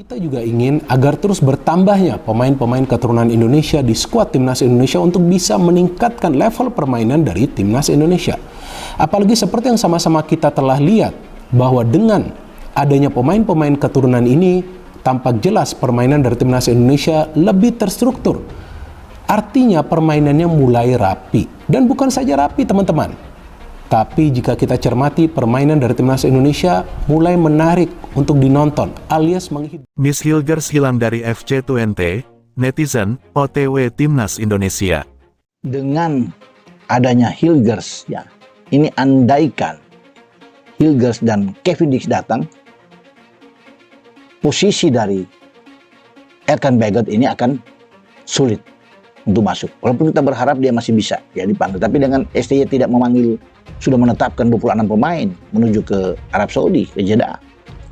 Kita juga ingin agar terus bertambahnya pemain-pemain keturunan Indonesia di skuad Timnas Indonesia untuk bisa meningkatkan level permainan dari Timnas Indonesia. Apalagi seperti yang sama-sama kita telah lihat, bahwa dengan adanya pemain-pemain keturunan ini, tampak jelas permainan dari Timnas Indonesia lebih terstruktur. Artinya permainannya mulai rapi. Dan bukan saja rapi teman-teman, tapi jika kita cermati permainan dari Timnas Indonesia mulai menarik untuk dinonton alias menghibur. Miss Hilgers hilang dari FC20, netizen, OTW Timnas Indonesia. Dengan adanya Hilgers, ya, ini andaikan Hilgers dan Kevin Dix datang, posisi dari Erkan Begot ini akan sulit untuk masuk. Walaupun kita berharap dia masih bisa ya dipanggil, tapi dengan STY tidak memanggil, sudah menetapkan 26 pemain menuju ke Arab Saudi, ke Jeddah,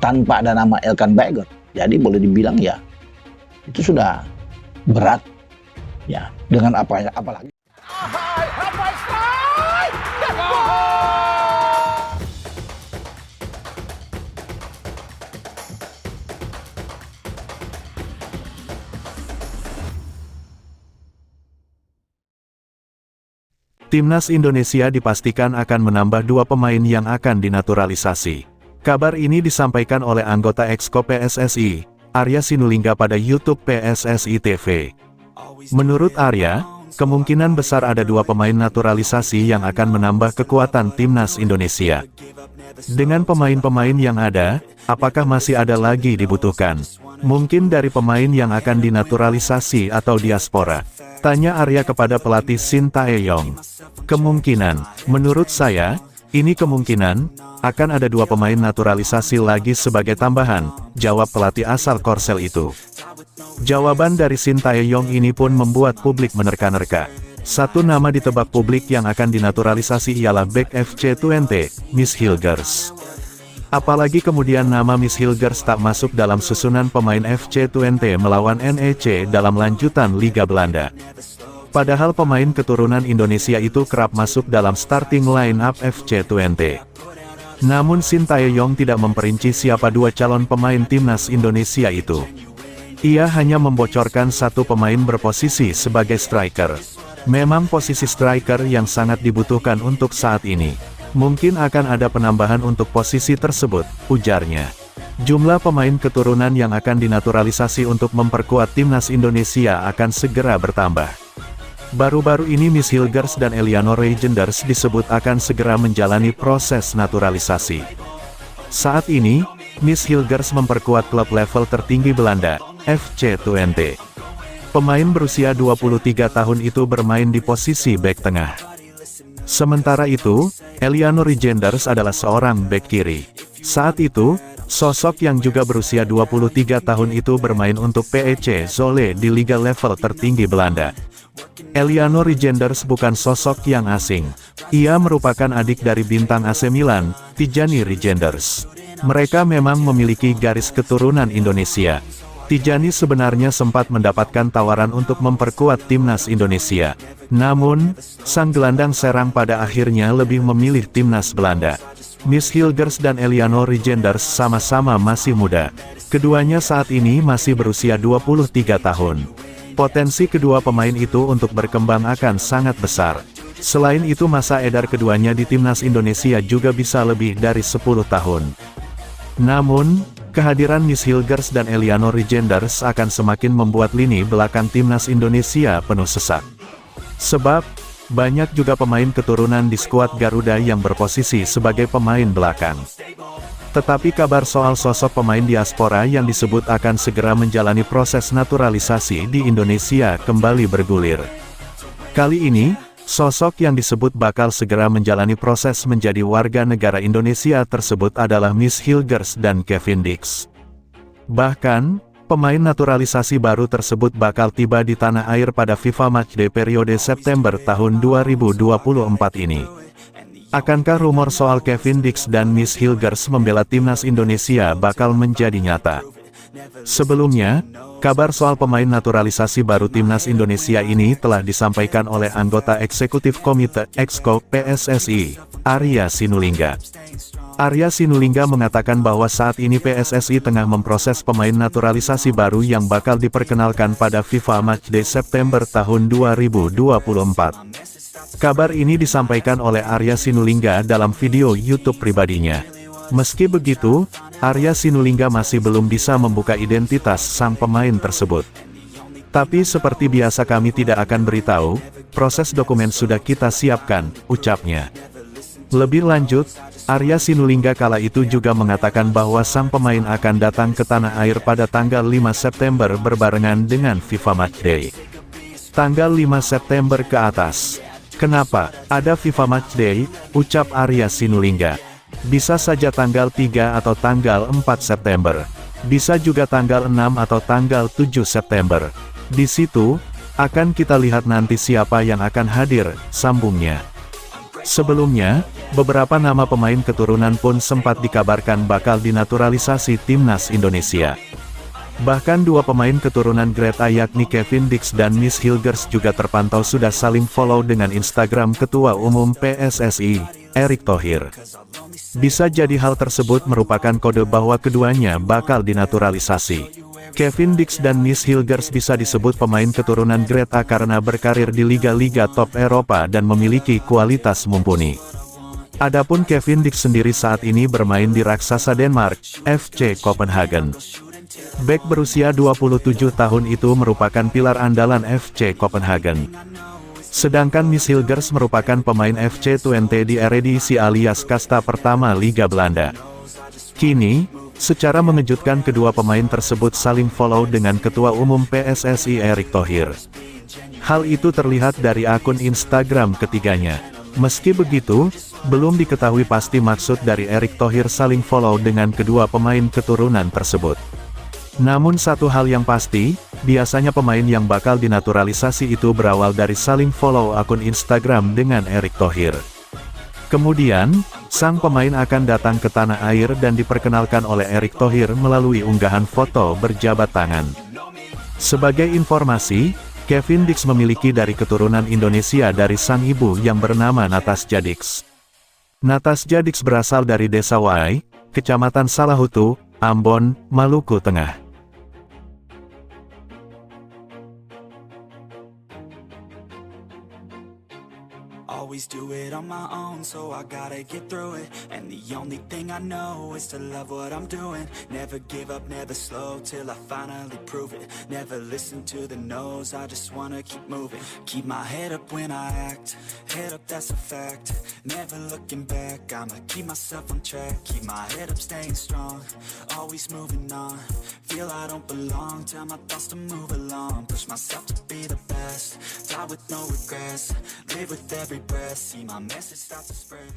tanpa ada nama Erkan Begot. Jadi boleh dibilang ya itu sudah berat ya, dengan apalagi Timnas Indonesia dipastikan akan menambah 2 pemain yang akan dinaturalisasi. Kabar ini disampaikan oleh anggota Exco PSSI, Arya Sinulinga pada YouTube PSSI TV. Menurut Arya, kemungkinan besar ada 2 pemain naturalisasi yang akan menambah kekuatan Timnas Indonesia. Dengan pemain-pemain yang ada, apakah masih ada lagi dibutuhkan? Mungkin dari pemain yang akan dinaturalisasi atau diaspora? Tanya Arya kepada pelatih Shin Tae-yong. Kemungkinan, menurut saya, ini kemungkinan, akan ada 2 pemain naturalisasi lagi sebagai tambahan, jawab pelatih asal Korsel itu. Jawaban dari Shin Tae-yong ini pun membuat publik menerka-nerka. Satu nama ditebak publik yang akan dinaturalisasi ialah bek FC20, Miss Hilgers. Apalagi kemudian nama Miss Hilgers tak masuk dalam susunan pemain FC20 melawan NEC dalam lanjutan Liga Belanda. Padahal pemain keturunan Indonesia itu kerap masuk dalam starting line-up FC20. Namun Shin Tae-yong tidak memperinci siapa 2 calon pemain Timnas Indonesia itu. Ia hanya membocorkan 1 pemain berposisi sebagai striker. Memang posisi striker yang sangat dibutuhkan untuk saat ini. Mungkin akan ada penambahan untuk posisi tersebut, ujarnya. Jumlah pemain keturunan yang akan dinaturalisasi untuk memperkuat Timnas Indonesia akan segera bertambah. Baru-baru ini Miss Hilgers dan Eleanor Reijenders disebut akan segera menjalani proses naturalisasi. Saat ini, Miss Hilgers memperkuat klub level tertinggi Belanda, FC20. Pemain berusia 23 tahun itu bermain di posisi bek tengah. Sementara itu, Eleanor Reijenders adalah seorang bek kiri. Saat itu, sosok yang juga berusia 23 tahun itu bermain untuk PEC Zwolle di liga level tertinggi Belanda. Eleanor Reijenders bukan sosok yang asing. Ia merupakan adik dari bintang AC Milan, Tijani Reijenders. Mereka memang memiliki garis keturunan Indonesia. Tijani sebenarnya sempat mendapatkan tawaran untuk memperkuat Timnas Indonesia. Namun, sang gelandang serang pada akhirnya lebih memilih Timnas Belanda. Miss Hilgers dan Eleanor Reijenders sama-sama masih muda. Keduanya saat ini masih berusia 23 tahun. Potensi kedua pemain itu untuk berkembang akan sangat besar. Selain itu masa edar keduanya di Timnas Indonesia juga bisa lebih dari 10 tahun. Namun, kehadiran Miss Hilgers dan Eleanor Reijenders akan semakin membuat lini belakang Timnas Indonesia penuh sesak. Sebab, banyak juga pemain keturunan di skuad Garuda yang berposisi sebagai pemain belakang. Tetapi kabar soal sosok pemain diaspora yang disebut akan segera menjalani proses naturalisasi di Indonesia kembali bergulir. Kali ini, sosok yang disebut bakal segera menjalani proses menjadi warga negara Indonesia tersebut adalah Miss Hilgers dan Kevin Dix. Bahkan, pemain naturalisasi baru tersebut bakal tiba di tanah air pada FIFA Matchday periode September tahun 2024 ini. Akankah rumor soal Kevin Dix dan Miss Hilgers membela Timnas Indonesia bakal menjadi nyata? Sebelumnya, Kabar soal pemain naturalisasi baru Timnas Indonesia ini telah disampaikan oleh anggota Eksekutif Komite Exco PSSI, Arya Sinulinga. Arya Sinulinga mengatakan bahwa saat ini PSSI tengah memproses pemain naturalisasi baru yang bakal diperkenalkan pada FIFA Matchday September tahun 2024. Kabar ini disampaikan oleh Arya Sinulinga dalam video YouTube pribadinya. Meski begitu, Arya Sinulinga masih belum bisa membuka identitas sang pemain tersebut. Tapi seperti biasa kami tidak akan beritahu, proses dokumen sudah kita siapkan, ucapnya. Lebih lanjut, Arya Sinulinga kala itu juga mengatakan bahwa sang pemain akan datang ke tanah air pada tanggal 5 September berbarengan dengan FIFA Matchday. Tanggal 5 September ke atas. Kenapa ada FIFA Matchday, ucap Arya Sinulinga. Bisa saja tanggal 3 atau tanggal 4 September. Bisa juga tanggal 6 atau tanggal 7 September. Di situ, akan kita lihat nanti siapa yang akan hadir, sambungnya. Sebelumnya, beberapa nama pemain keturunan pun sempat dikabarkan bakal dinaturalisasi Timnas Indonesia. Bahkan dua pemain keturunan Greta yakni Kevin Dix dan Miss Hilgers juga terpantau sudah saling follow dengan Instagram Ketua Umum PSSI, Erick Thohir. Bisa jadi hal tersebut merupakan kode bahwa keduanya bakal dinaturalisasi. Kevin Dix dan Miss Hilgers bisa disebut pemain keturunan Greta karena berkarir di liga-liga top Eropa dan memiliki kualitas mumpuni. Adapun Kevin Dix sendiri saat ini bermain di raksasa Denmark, FC Copenhagen. Bek berusia 27 tahun itu merupakan pilar andalan FC Copenhagen. Sedangkan Miss Hilgers merupakan pemain FC Twente di Eredivisie alias kasta pertama Liga Belanda. Kini, secara mengejutkan kedua pemain tersebut saling follow dengan Ketua Umum PSSI Erick Thohir. Hal itu terlihat dari akun Instagram ketiganya. Meski begitu, belum diketahui pasti maksud dari Erick Thohir saling follow dengan kedua pemain keturunan tersebut. Namun satu hal yang pasti, biasanya pemain yang bakal dinaturalisasi itu berawal dari saling follow akun Instagram dengan Erick Thohir. Kemudian, sang pemain akan datang ke tanah air dan diperkenalkan oleh Erick Thohir melalui unggahan foto berjabat tangan. Sebagai informasi, Kevin Dix memiliki dari keturunan Indonesia dari sang ibu yang bernama Natasja Dix. Natasja Dix berasal dari Desa Wai, Kecamatan Salahutu, Ambon, Maluku Tengah. Always do it on my own, so I gotta get through it. And the only thing I know is to love what I'm doing. Never give up, never slow, till I finally prove it. Never listen to the no's, I just wanna keep moving. Keep my head up when I act, head up that's a fact. Never looking back, I'ma keep myself on track. Keep my head up, staying strong, always moving on. Feel I don't belong, tell my thoughts to move along. Push myself to be the best, die with no regrets. Live with every breath, see my message start to spread.